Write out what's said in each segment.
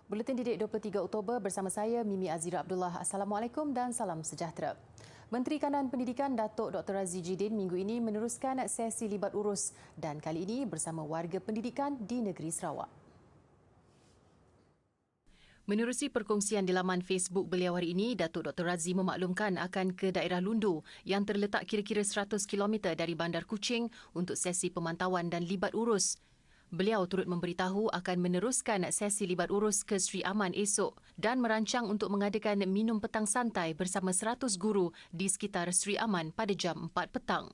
Buletin Didik 23 Oktober bersama saya Mimi Azira Abdullah. Assalamualaikum dan salam sejahtera. Menteri Kanan Pendidikan Datuk Dr. Razzie Jidin minggu ini meneruskan sesi libat urus dan kali ini bersama warga pendidikan di negeri Sarawak. Menerusi perkongsian di laman Facebook beliau hari ini, Datuk Dr. Razzie memaklumkan akan ke daerah Lundu yang terletak kira-kira 100 km dari Bandar Kuching untuk sesi pemantauan dan libat urus. Beliau turut memberitahu akan meneruskan sesi libat urus ke Sri Aman esok dan merancang untuk mengadakan minum petang santai bersama 100 guru di sekitar Sri Aman pada jam 4 petang.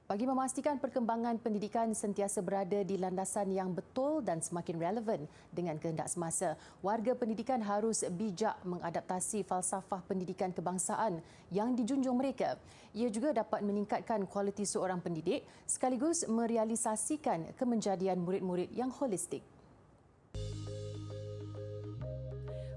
Bagi memastikan perkembangan pendidikan sentiasa berada di landasan yang betul dan semakin relevan dengan kehendak semasa, warga pendidikan harus bijak mengadaptasi falsafah pendidikan kebangsaan yang dijunjung mereka. Ia juga dapat meningkatkan kualiti seorang pendidik sekaligus merealisasikan kemenjadian murid-murid yang holistik.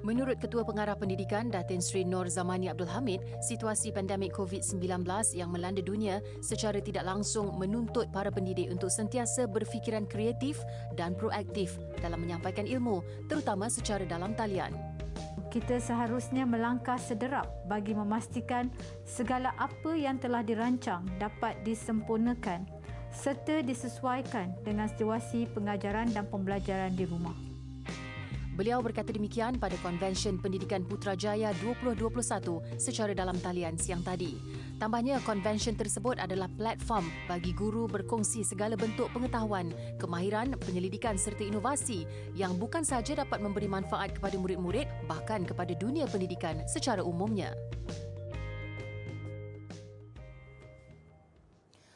Menurut Ketua Pengarah Pendidikan Datin Sri Nur Zamani Abdul Hamid, situasi pandemik COVID-19 yang melanda dunia secara tidak langsung menuntut para pendidik untuk sentiasa berfikiran kreatif dan proaktif dalam menyampaikan ilmu, terutama secara dalam talian. Kita seharusnya melangkah sederap bagi memastikan segala apa yang telah dirancang dapat disempurnakan serta disesuaikan dengan situasi pengajaran dan pembelajaran di rumah. Beliau berkata demikian pada Konvensyen Pendidikan Putrajaya 2021 secara dalam talian siang tadi. Tambahnya, konvensyen tersebut adalah platform bagi guru berkongsi segala bentuk pengetahuan, kemahiran, penyelidikan serta inovasi yang bukan sahaja dapat memberi manfaat kepada murid-murid, bahkan kepada dunia pendidikan secara umumnya.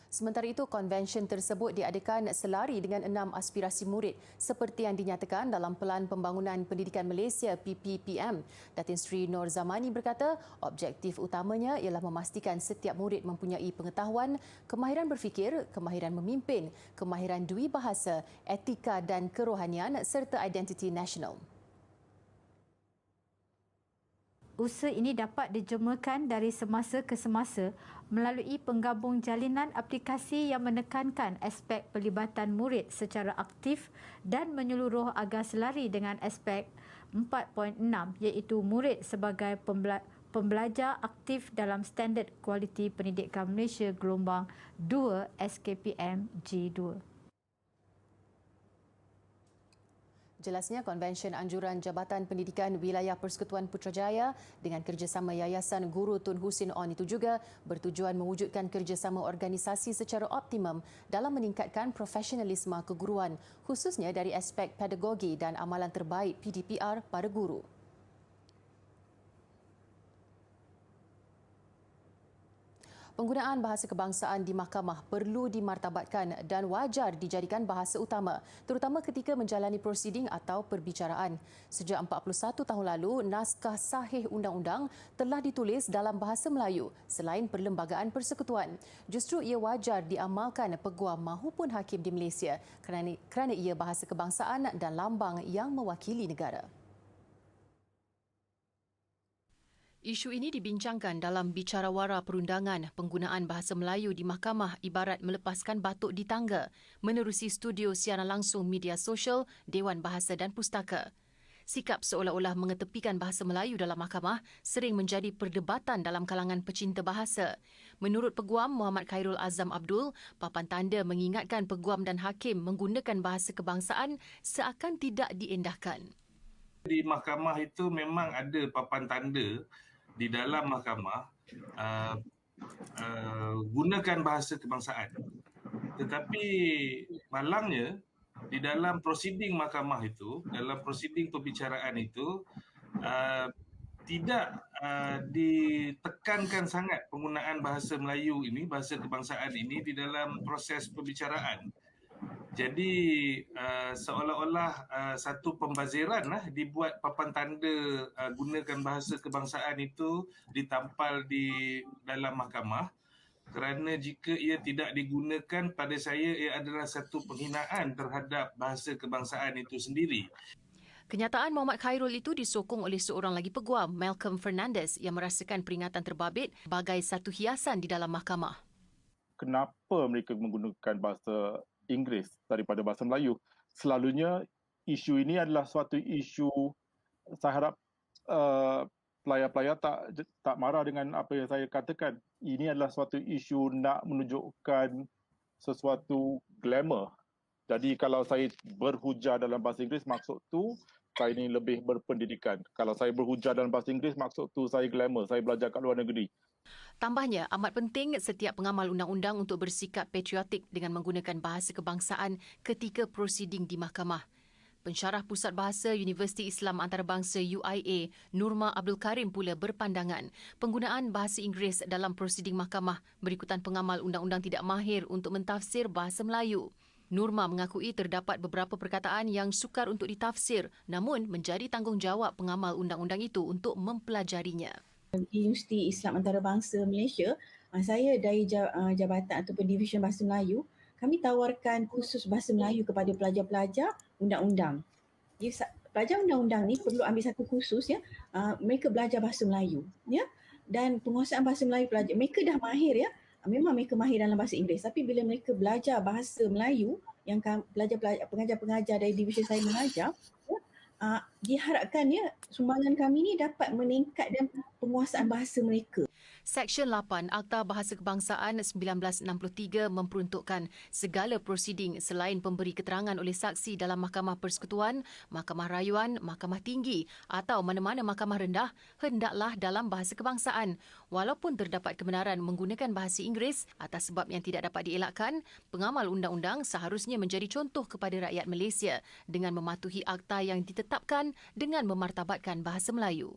Sementara itu, konvensyen tersebut diadakan selari dengan 6 aspirasi murid seperti yang dinyatakan dalam Pelan Pembangunan Pendidikan Malaysia PPPM. Datin Sri Nur Zamani berkata, objektif utamanya ialah memastikan setiap murid mempunyai pengetahuan, kemahiran berfikir, kemahiran memimpin, kemahiran dui bahasa, etika dan kerohanian serta identiti nasional. Usaha ini dapat dijemakan dari semasa ke semasa melalui penggabung jalinan aplikasi yang menekankan aspek pelibatan murid secara aktif dan menyeluruh agar selari dengan aspek 4.6 iaitu murid sebagai pembelajar aktif dalam Standard Kualiti Pendidikan Malaysia Gelombang 2 SKPM G2. Jelasnya, Konvensyen Anjuran Jabatan Pendidikan Wilayah Persekutuan Putrajaya dengan kerjasama Yayasan Guru Tun Husin On itu juga bertujuan mewujudkan kerjasama organisasi secara optimum dalam meningkatkan profesionalisme keguruan, khususnya dari aspek pedagogi dan amalan terbaik PDPR para guru. Penggunaan bahasa kebangsaan di mahkamah perlu dimartabatkan dan wajar dijadikan bahasa utama, terutama ketika menjalani prosiding atau perbicaraan. Sejak 41 tahun lalu, naskah sahih undang-undang telah ditulis dalam bahasa Melayu selain Perlembagaan Persekutuan. Justru ia wajar diamalkan peguam mahupun hakim di Malaysia kerana ia bahasa kebangsaan dan lambang yang mewakili negara. Isu ini dibincangkan dalam bicarawara perundangan penggunaan bahasa Melayu di mahkamah ibarat melepaskan batuk di tangga menerusi studio siaran langsung media sosial Dewan Bahasa dan Pustaka. Sikap seolah-olah mengetepikan bahasa Melayu dalam mahkamah sering menjadi perdebatan dalam kalangan pecinta bahasa. Menurut Peguam Muhammad Khairul Azam Abdul, papan tanda mengingatkan peguam dan hakim menggunakan bahasa kebangsaan seakan tidak diendahkan. Di mahkamah itu memang ada papan tanda di dalam mahkamah gunakan bahasa kebangsaan. Tetapi malangnya di dalam prosiding mahkamah itu, dalam prosiding pembicaraan itu tidak ditekankan sangat penggunaan bahasa Melayu ini, bahasa kebangsaan ini di dalam proses pembicaraan. Jadi seolah-olah satu pembaziran dibuat papan tanda gunakan bahasa kebangsaan itu ditampal di dalam mahkamah kerana jika ia tidak digunakan, pada saya ia adalah satu penghinaan terhadap bahasa kebangsaan itu sendiri. Kenyataan Muhammad Khairul itu disokong oleh seorang lagi peguam, Malcolm Fernandez, yang merasakan peringatan terbabit bagai satu hiasan di dalam mahkamah. Kenapa mereka menggunakan bahasa Inggeris daripada bahasa Melayu? selalunya isu ini adalah suatu isu, saya harap pelayar-pelayar tak marah dengan apa yang saya katakan. Ini adalah suatu isu nak menunjukkan sesuatu glamour. Jadi kalau saya berhujah dalam bahasa Inggeris, maksud tu saya ini lebih berpendidikan. Kalau saya berhujah dalam bahasa Inggeris, maksud tu saya glamour, saya belajar kat luar negeri. Tambahnya, amat penting setiap pengamal undang-undang untuk bersikap patriotik dengan menggunakan bahasa kebangsaan ketika prosiding di mahkamah. Pensyarah Pusat Bahasa Universiti Islam Antarabangsa UIA, Nurma Abdul Karim pula berpandangan penggunaan bahasa Inggeris dalam prosiding mahkamah berikutan pengamal undang-undang tidak mahir untuk mentafsir bahasa Melayu. Nurma mengakui terdapat beberapa perkataan yang sukar untuk ditafsir, namun menjadi tanggungjawab pengamal undang-undang itu untuk mempelajarinya. Di Universiti Islam Antarabangsa Malaysia, saya dari Jabatan ataupun Division Bahasa Melayu, kami tawarkan kursus Bahasa Melayu kepada pelajar-pelajar undang-undang. Pelajar undang-undang ni perlu ambil satu kursus ya. Mereka belajar Bahasa Melayu ya. Dan penguasaan Bahasa Melayu pelajar, mereka dah mahir ya. Memang mereka mahir dalam bahasa Inggeris, tapi bila mereka belajar Bahasa Melayu yang pengajar-pengajar dari division saya mengajar, diharapkan ya sumbangan kami ni dapat meningkatkan penguasaan bahasa mereka. Seksyen 8 Akta Bahasa Kebangsaan 1963 memperuntukkan segala prosiding selain pemberi keterangan oleh saksi dalam Mahkamah Persekutuan, Mahkamah Rayuan, Mahkamah Tinggi atau mana-mana mahkamah rendah hendaklah dalam bahasa kebangsaan. Walaupun terdapat kebenaran menggunakan bahasa Inggeris atas sebab yang tidak dapat dielakkan, pengamal undang-undang seharusnya menjadi contoh kepada rakyat Malaysia dengan mematuhi akta yang ditetapkan dengan memartabatkan bahasa Melayu.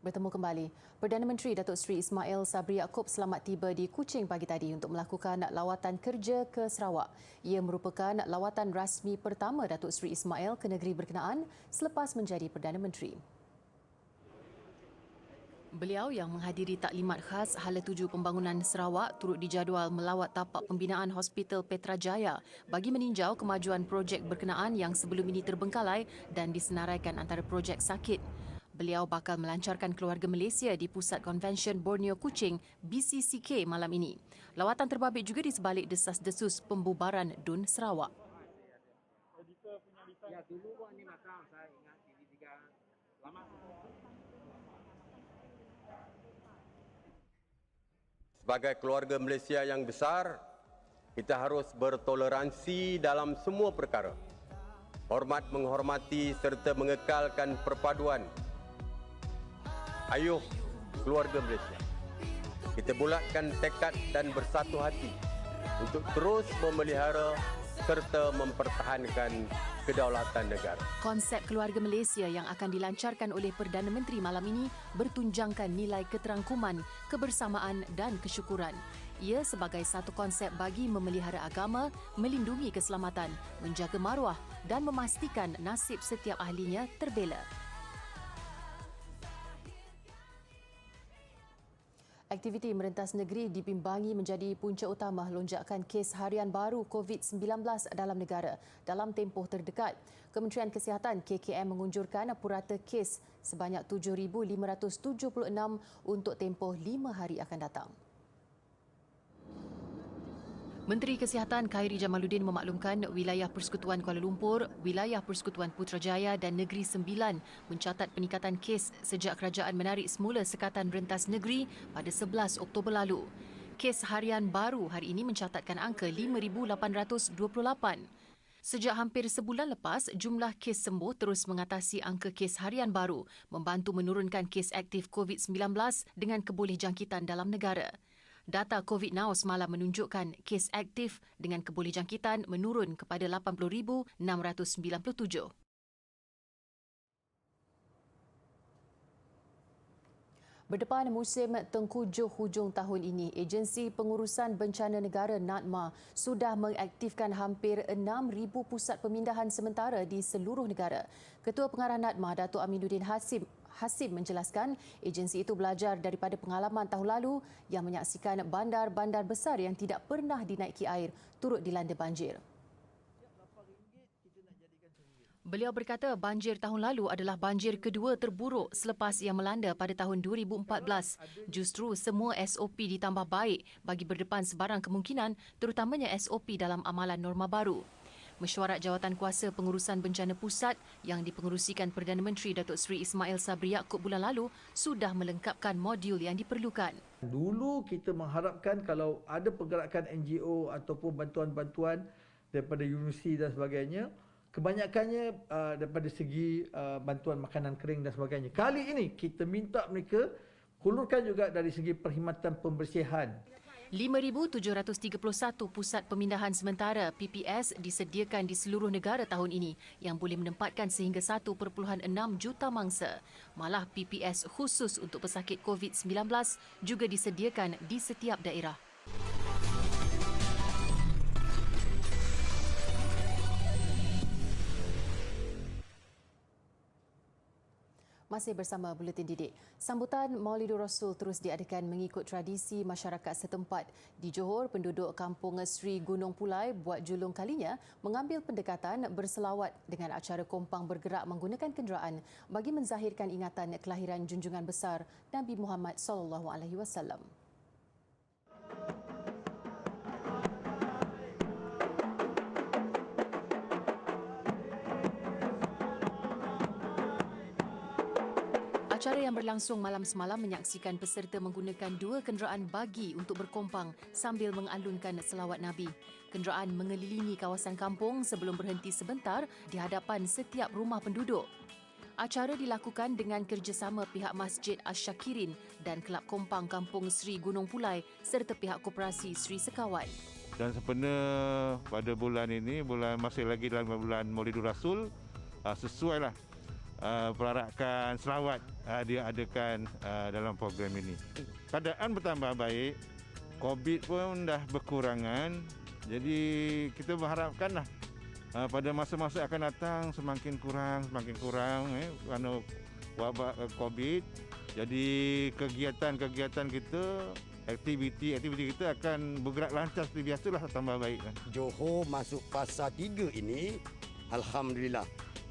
Bertemu kembali. Perdana Menteri Datuk Seri Ismail Sabri Yaakob selamat tiba di Kuching pagi tadi untuk melakukan lawatan kerja ke Sarawak. Ia merupakan lawatan rasmi pertama Datuk Seri Ismail ke negeri berkenaan selepas menjadi Perdana Menteri. Beliau yang menghadiri taklimat khas Hala 7 Pembangunan Sarawak turut dijadual melawat tapak pembinaan Hospital Petrajaya bagi meninjau kemajuan projek berkenaan yang sebelum ini terbengkalai dan disenaraikan antara projek sakit. Beliau bakal melancarkan keluarga Malaysia di Pusat Konvensyen Borneo Kuching BCCK malam ini. Lawatan terbabit juga di sebalik desas-desus pembubaran DUN Sarawak. Sebagai keluarga Malaysia yang besar, kita harus bertoleransi dalam semua perkara. Hormat menghormati serta mengekalkan perpaduan. Ayuh keluarga Malaysia, kita bulatkan tekad dan bersatu hati untuk terus memelihara serta mempertahankan kedaulatan negara. Konsep keluarga Malaysia yang akan dilancarkan oleh Perdana Menteri malam ini bertunjangkan nilai keterangkuman, kebersamaan dan kesyukuran. Ia sebagai satu konsep bagi memelihara agama, melindungi keselamatan, menjaga maruah dan memastikan nasib setiap ahlinya terbela. Aktiviti merentas negeri dibimbangi menjadi punca utama lonjakan kes harian baru COVID-19 dalam negara dalam tempoh terdekat. Kementerian Kesihatan KKM mengunjurkan purata kes sebanyak 7,576 untuk tempoh 5 hari akan datang. Menteri Kesihatan Khairi Jamaluddin memaklumkan wilayah Persekutuan Kuala Lumpur, wilayah Persekutuan Putrajaya dan Negeri Sembilan mencatat peningkatan kes sejak kerajaan menarik semula sekatan rentas negeri pada 11 Oktober lalu. Kes harian baru hari ini mencatatkan angka 5,828. Sejak hampir sebulan lepas, jumlah kes sembuh terus mengatasi angka kes harian baru, membantu menurunkan kes aktif COVID-19 dengan kebolehjangkitan dalam negara. Data COVID Now semalam menunjukkan kes aktif dengan kebolehjangkitan menurun kepada 80,697. Berdepan musim tengkujuh hujung tahun ini, Agensi Pengurusan Bencana Negara NADMA sudah mengaktifkan hampir 6,000 pusat pemindahan sementara di seluruh negara. Ketua Pengarah NADMA, Datuk Aminuddin Hasim menjelaskan agensi itu belajar daripada pengalaman tahun lalu yang menyaksikan bandar-bandar besar yang tidak pernah dinaiki air turut dilanda banjir. Beliau berkata banjir tahun lalu adalah banjir kedua terburuk selepas yang melanda pada tahun 2014. Justru semua SOP ditambah baik bagi berdepan sebarang kemungkinan, terutamanya SOP dalam amalan norma baru. Mesyuarat Jawatankuasa Pengurusan Bencana Pusat yang dipengerusikan Perdana Menteri Datuk Seri Ismail Sabri Yaakob bulan lalu sudah melengkapkan modul yang diperlukan. Dulu kita mengharapkan kalau ada pergerakan NGO ataupun bantuan-bantuan daripada universiti dan sebagainya, kebanyakannya daripada segi bantuan makanan kering dan sebagainya. Kali ini kita minta mereka hulurkan juga dari segi perkhidmatan pembersihan. 5,731 pusat pemindahan sementara PPS disediakan di seluruh negara tahun ini yang boleh menempatkan sehingga 1.6 juta mangsa. Malah PPS khusus untuk pesakit COVID-19 juga disediakan di setiap daerah. Masih bersama Buletin Didik. Sambutan Maulidur Rasul terus diadakan mengikut tradisi masyarakat setempat. Di Johor, penduduk kampung Sri Gunung Pulai buat julung kalinya mengambil pendekatan berselawat dengan acara kompang bergerak menggunakan kenderaan bagi menzahirkan ingatan kelahiran junjungan besar Nabi Muhammad SAW. Acara yang berlangsung malam semalam menyaksikan peserta menggunakan 2 kenderaan bagi untuk berkompang sambil mengalunkan selawat Nabi. Kenderaan mengelilingi kawasan kampung sebelum berhenti sebentar di hadapan setiap rumah penduduk. Acara dilakukan dengan kerjasama pihak Masjid Asy-Syakirin dan Kelab Kompang Kampung Sri Gunung Pulai serta pihak Koperasi Sri Sekawan. Dan sempena pada bulan ini, masih lagi dalam bulan Maulidur Rasul, sesuailah perarakan selawat diadakan dalam program ini. Keadaan bertambah baik, COVID pun dah berkurangan, jadi kita berharapkanlah pada masa-masa akan datang semakin kurang kerana wabak COVID. Jadi kegiatan kita, aktiviti kita akan bergerak lancar seperti biasalah, tambah baik. Johor masuk fasa 3 ini, alhamdulillah.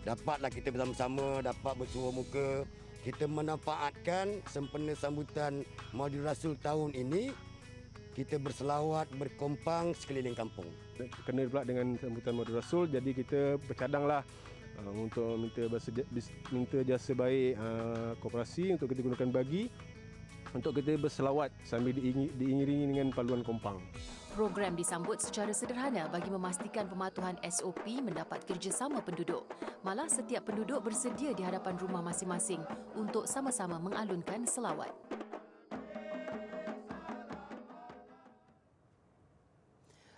Dapatlah kita bersama-sama, dapat bersuara muka. Kita memanfaatkan sempena sambutan Maulidur Rasul tahun ini, kita berselawat, berkompang sekeliling kampung. Kena pula dengan sambutan Maulidur Rasul, jadi kita bercadanglah untuk minta jasa baik koperasi untuk kita gunakan bagi untuk kita berselawat sambil diiringi dengan paluan kompang. Program disambut secara sederhana bagi memastikan pematuhan SOP mendapat kerjasama penduduk. Malah setiap penduduk bersedia di hadapan rumah masing-masing untuk sama-sama mengalunkan selawat.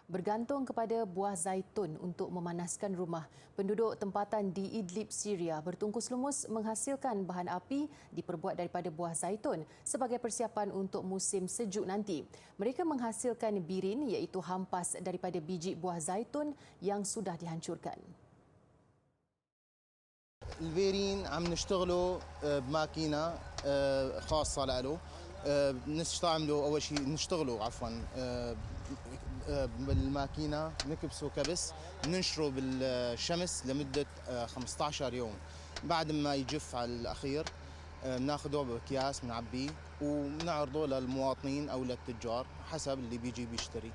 Bergantung kepada buah zaitun untuk memanaskan rumah, penduduk tempatan di Idlib, Syria bertungkus lumus menghasilkan bahan api diperbuat daripada buah zaitun sebagai persiapan untuk musim sejuk nanti. Mereka menghasilkan birin iaitu hampas daripada biji buah zaitun yang sudah dihancurkan. البيرين عم نشتغله بماكينة خاصة له نستعمله أول شيء بالماكينة نكبسه كبس ننشره بالشمس لمدة 15 يوم. بعد ما يجف على الأخير بناخذه بأكياس بنعبيه وبنعرضه للمواطنين أو للتجار حسب اللي بيجي بيشتري.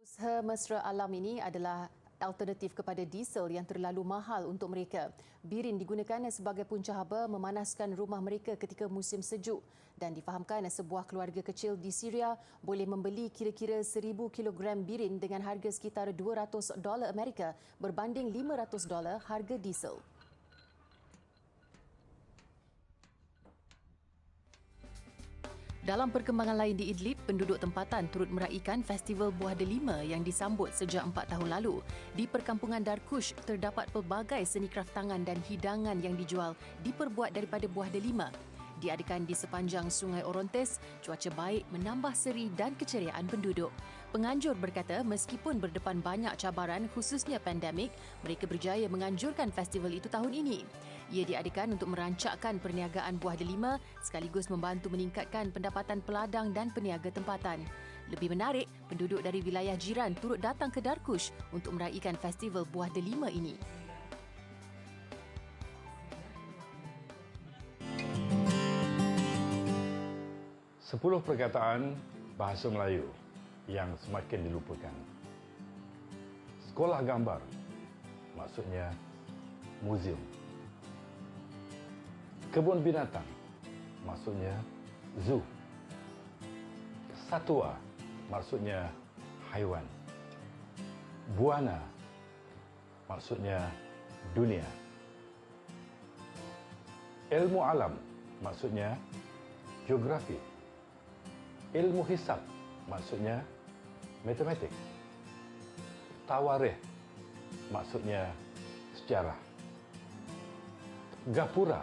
Usaha mesra alam ini adalah alternatif kepada diesel yang terlalu mahal untuk mereka. Birin digunakan sebagai punca haba memanaskan rumah mereka ketika musim sejuk dan difahamkan sebuah keluarga kecil di Syria boleh membeli kira-kira 1,000 kilogram birin dengan harga sekitar $200 Amerika berbanding $500 harga diesel. Dalam perkembangan lain di Idlib, penduduk tempatan turut meraikan Festival Buah Delima yang disambut sejak 4 tahun lalu. Di perkampungan Darkush, terdapat pelbagai seni kraftangan dan hidangan yang dijual diperbuat daripada buah delima. diadakan di sepanjang Sungai Orontes, cuaca baik menambah seri dan keceriaan penduduk. Penganjur berkata meskipun berdepan banyak cabaran khususnya pandemik, mereka berjaya menganjurkan festival itu tahun ini. Ia diadakan untuk merancakkan perniagaan buah delima sekaligus membantu meningkatkan pendapatan peladang dan peniaga tempatan. Lebih menarik, penduduk dari wilayah jiran turut datang ke Darkush untuk meraihkan festival buah delima ini. Sepuluh perkataan bahasa Melayu yang semakin dilupakan. Sekolah gambar, maksudnya muzium. Kebun binatang, maksudnya zoo. Satwa, maksudnya haiwan. Buana, maksudnya dunia. Ilmu alam, maksudnya geografi. Ilmu hisab, maksudnya matematik. Tawarikh, maksudnya sejarah. Gapura,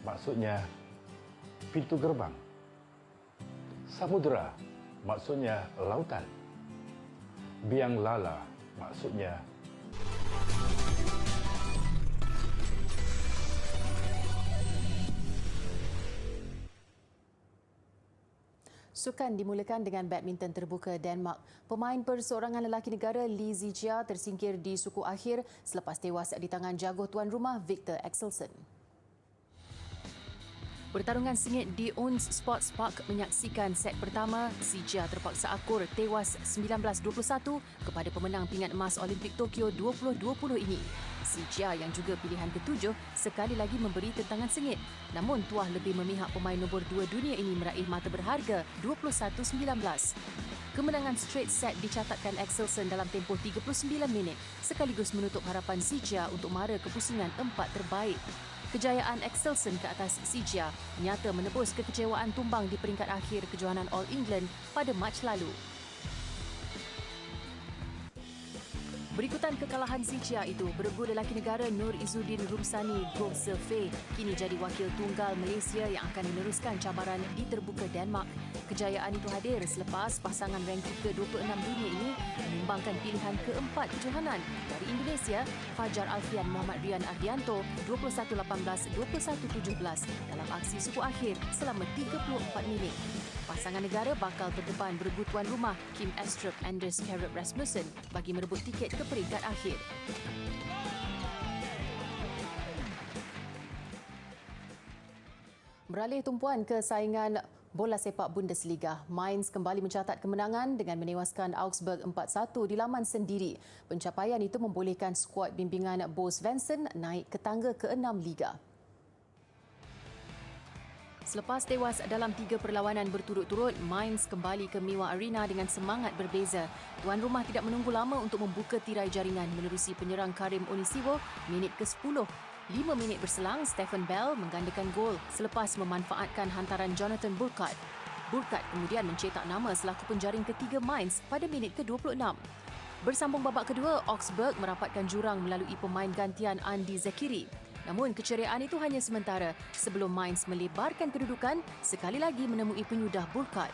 maksudnya pintu gerbang. Samudra, maksudnya lautan. Biang lala, maksudnya Sukan dimulakan dengan badminton terbuka Denmark. Pemain perseorangan lelaki negara Lee Zijia tersingkir di suku akhir selepas tewas di tangan jago tuan rumah Victor Axelsen. Pertarungan sengit di Ons Sports Park menyaksikan set pertama. Zijia terpaksa akur tewas 19-21 kepada pemenang pingat emas Olimpik Tokyo 2020 ini. Zijia yang juga pilihan ketujuh sekali lagi memberi tentangan sengit. Namun tuah lebih memihak pemain nombor 2 dunia ini meraih mata berharga 21-19. Kemenangan straight set dicatatkan Axelsen dalam tempoh 39 minit sekaligus menutup harapan Zijia untuk mara kepusingan 4 terbaik. Kejayaan Axelsen ke atas Zijia nyata menebus kekecewaan tumbang di peringkat akhir kejohanan All England pada Mac lalu. Berikutan kekalahan Zijia itu, beregu lelaki negara Nur Izzuddin Rumsani Go Survey kini jadi wakil tunggal Malaysia yang akan meneruskan cabaran di terbuka Denmark. Kejayaan itu hadir selepas pasangan rangking ke-26 dunia ini menyumbangkan pilihan keempat kejohanan dari Indonesia, Fajar Alfian Muhammad Rian Ardianto 21-18, 21-17 dalam aksi suku akhir selama 34 minit. Pasangan negara bakal berdepan beregu tuan rumah Kim Astrup Anders Kjærup Rasmussen bagi merebut tiket ke peringkat akhir. Beralih tumpuan ke saingan bola sepak Bundesliga, Mainz kembali mencatat kemenangan dengan menewaskan Augsburg 4-1 di laman sendiri. Pencapaian itu membolehkan skuad bimbingan Bo Svensson naik ke tangga ke-6 Liga. Selepas tewas dalam 3 perlawanan berturut-turut, Mainz kembali ke Miwa Arena dengan semangat berbeza. Tuan rumah tidak menunggu lama untuk membuka tirai jaringan menerusi penyerang Karim Onisiwo minit ke-10. 5 minit berselang, Stefan Bell menggandakan gol selepas memanfaatkan hantaran Jonathan Burkhardt. Burkhardt kemudian mencetak nama selaku penjaring ketiga Mainz pada minit ke-26. Bersambung babak kedua, Augsburg merapatkan jurang melalui pemain gantian Andi Zakiri. Namun keceriaan itu hanya sementara sebelum Mainz melebarkan kedudukan sekali lagi menemui penyudah Burkhardt.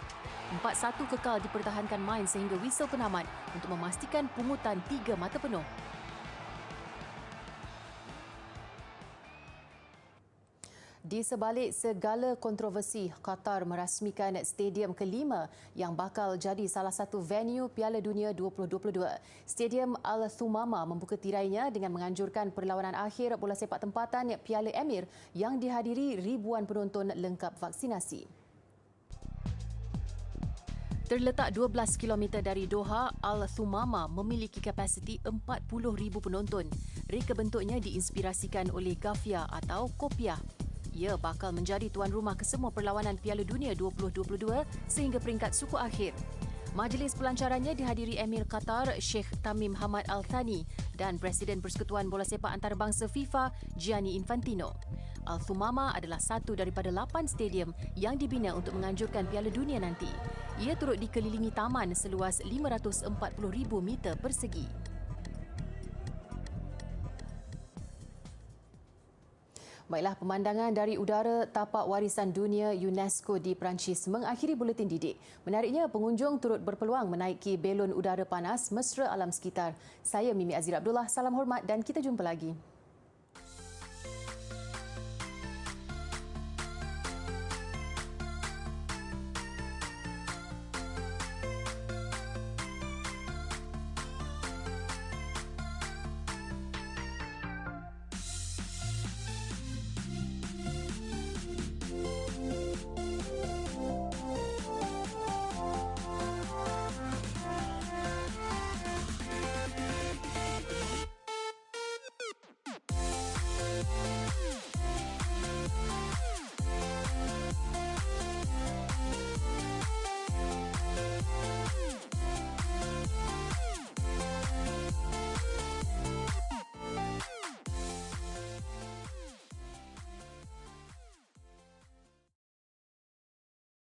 4-1 kekal dipertahankan Mainz sehingga whistle penamat untuk memastikan pungutan 3 mata penuh. Di sebalik segala kontroversi, Qatar merasmikan stadium kelima yang bakal jadi salah satu venue Piala Dunia 2022. Stadium Al-Thumama membuka tirainya dengan menganjurkan perlawanan akhir bola sepak tempatan Piala Emir yang dihadiri ribuan penonton lengkap vaksinasi. Terletak 12 km dari Doha, Al-Thumama memiliki kapasiti 40,000 penonton. Reka bentuknya diinspirasikan oleh Gafia atau Kopiah. Ia bakal menjadi tuan rumah kesemua perlawanan Piala Dunia 2022 sehingga peringkat suku akhir. Majlis pelancarannya dihadiri Emir Qatar Sheikh Tamim Hamad Al Thani dan Presiden Persekutuan Bola Sepak Antarabangsa FIFA Gianni Infantino. Al-Thumama adalah satu daripada 8 stadium yang dibina untuk menganjurkan Piala Dunia nanti. Ia turut dikelilingi taman seluas 540,000 meter persegi. Baiklah, pemandangan dari udara tapak warisan dunia UNESCO di Perancis mengakhiri buletin didik. Menariknya, pengunjung turut berpeluang menaiki belon udara panas mesra alam sekitar. Saya Mimi Azira Abdullah, salam hormat dan kita jumpa lagi.